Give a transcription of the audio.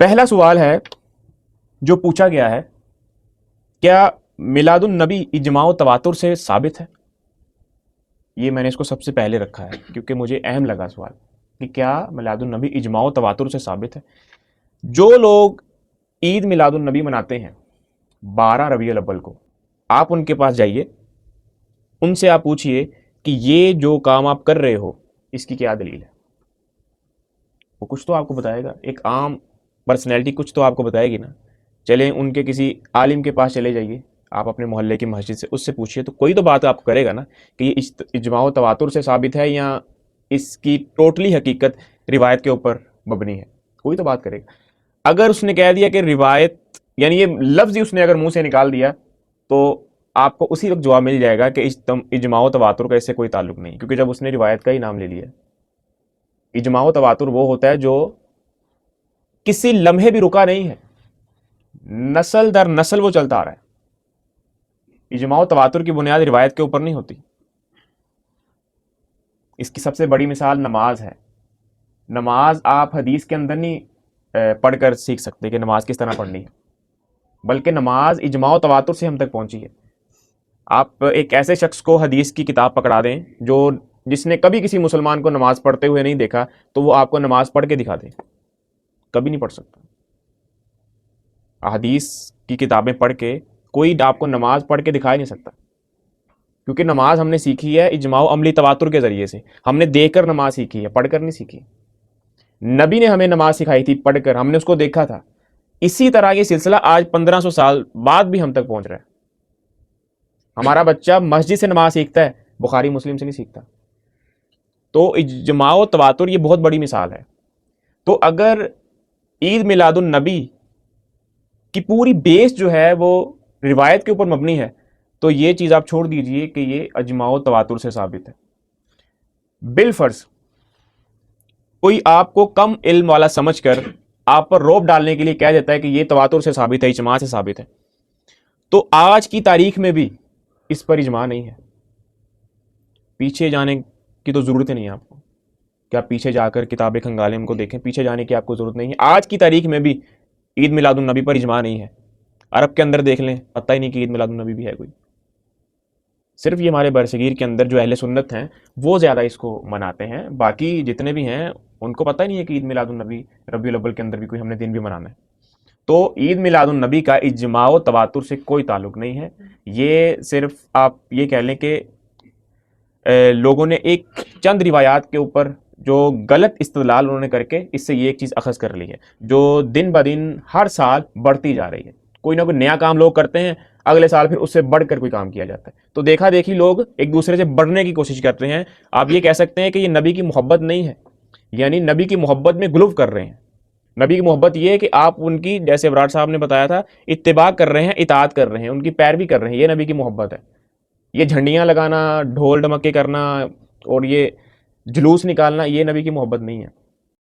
پہلا سوال ہے جو پوچھا گیا ہے، کیا میلاد النبی اجماع و تواتر سے ثابت ہے؟ یہ میں نے اس کو سب سے پہلے رکھا ہے کیونکہ مجھے اہم لگا سوال کہ کیا میلاد النبی اجماع و تواتر سے ثابت ہے۔ جو لوگ عید میلاد النبی مناتے ہیں 12 ربیع الاول کو، آپ ان کے پاس جائیے، ان سے آپ پوچھئے کہ یہ جو کام آپ کر رہے ہو اس کی کیا دلیل ہے۔ وہ کچھ تو آپ کو بتائے گا، ایک عام پرسنالٹی کچھ تو آپ کو بتائے گی نا۔ چلیں ان کے کسی عالم کے پاس چلے جائیے، آپ اپنے محلے کی مسجد سے، اس سے پوچھئے تو کوئی تو بات آپ کو کرے گا نا کہ یہ اجماع و تواتر سے ثابت ہے یا اس کی ٹوٹلی حقیقت روایت کے اوپر مبنی ہے، کوئی تو بات کرے گا۔ اگر اس نے کہہ دیا کہ روایت، یعنی یہ لفظ ہی اس نے اگر منہ سے نکال دیا تو آپ کو اسی وقت جواب مل جائے گا کہ اجماع و تواتر کا اس سے کوئی تعلق نہیں، کیونکہ جب اس نے روایت کا ہی نام لے لیا۔ اجماع و تواتر وہ ہوتا ہے جو کسی لمحے بھی رکا نہیں ہے، نسل در نسل وہ چلتا آ رہا ہے۔ اجماع و تواتر کی بنیاد روایت کے اوپر نہیں ہوتی۔ اس کی سب سے بڑی مثال نماز ہے۔ نماز آپ حدیث کے اندر نہیں پڑھ کر سیکھ سکتے کہ نماز کس طرح پڑھنی ہے، بلکہ نماز اجماع و تواتر سے ہم تک پہنچی ہے۔ آپ ایک ایسے شخص کو حدیث کی کتاب پکڑا دیں جس نے کبھی کسی مسلمان کو نماز پڑھتے ہوئے نہیں دیکھا، تو وہ آپ کو نماز پڑھ کے دکھا دے، کبھی نہیں پڑھ سکتا۔ حدیث کی کتابیں پڑھ کے کوئی آپ کو نماز پڑھ کے دکھا ہی نہیں سکتا، کیونکہ نماز ہم نے سیکھی ہے اجماع و عملی تواتر کے ذریعے سے۔ ہم نے دیکھ کر نماز سیکھی ہے، پڑھ کر نہیں سیکھی۔ نبی نے ہمیں نماز سکھائی تھی پڑھ کر، ہم نے اس کو دیکھا تھا۔ اسی طرح یہ سلسلہ آج 1500 سال بعد بھی ہم تک پہنچ رہا ہے۔ ہمارا بچہ مسجد سے نماز سیکھتا ہے، بخاری مسلم سے نہیں سیکھتا۔ تو اجماع و تواتر یہ بہت بڑی مثال ہے۔ تو اگر عید میلاد النبی کی پوری بیس جو ہے وہ روایت کے اوپر مبنی ہے، تو یہ چیز آپ چھوڑ دیجئے کہ یہ اجماع و تواتر سے ثابت ہے۔ بالفرض کوئی آپ کو کم علم والا سمجھ کر آپ پر روب ڈالنے کے لیے کہہ دیتا ہے کہ یہ تواتر سے ثابت ہے، اجماع سے ثابت ہے، تو آج کی تاریخ میں بھی اس پر اجماع نہیں ہے۔ پیچھے جانے کی تو ضرورت ہی نہیں ہے آپ کو، کہ آپ پیچھے جا کر کتاب کھنگالیں ان کو دیکھیں، پیچھے جانے کی آپ کو ضرورت نہیں ہے۔ آج کی تاریخ میں بھی عید میلاد النبی پر اجماع نہیں ہے۔ عرب کے اندر دیکھ لیں، پتہ ہی نہیں کہ عید میلاد النبی بھی ہے کوئی۔ صرف یہ ہمارے برصغیر کے اندر جو اہل سنت ہیں وہ زیادہ اس کو مناتے ہیں، باقی جتنے بھی ہیں ان کو پتہ ہی نہیں ہے کہ عید میلاد النبی ربیع الاول کے اندر بھی کوئی ہم نے دن بھی منانا ہے۔ تو عید میلاد النبی کا اجماع و تواتر سے کوئی تعلق نہیں ہے۔ یہ صرف آپ یہ کہہ لیں کہ لوگوں نے ایک چند روایات کے اوپر جو غلط استدلال انہوں نے کر کے اس سے یہ ایک چیز اخذ کر لی ہے، جو دن بدن ہر سال بڑھتی جا رہی ہے۔ کوئی نہ کوئی نیا کام لوگ کرتے ہیں، اگلے سال پھر اس سے بڑھ کر کوئی کام کیا جاتا ہے، تو دیکھا دیکھی لوگ ایک دوسرے سے بڑھنے کی کوشش کرتے ہیں۔ آپ یہ کہہ سکتے ہیں کہ یہ نبی کی محبت نہیں ہے، یعنی نبی کی محبت میں غلو کر رہے ہیں۔ نبی کی محبت یہ ہے کہ آپ ان کی، جیسے ابرار صاحب نے بتایا تھا، اتباع کر رہے ہیں، اطاعت کر رہے ہیں، ان کی پیروی کر رہے ہیں، یہ نبی کی محبت ہے۔ یہ جھنڈیاں لگانا، ڈھول ڈمکے کرنا اور یہ جلوس نکالنا، یہ نبی کی محبت نہیں ہے۔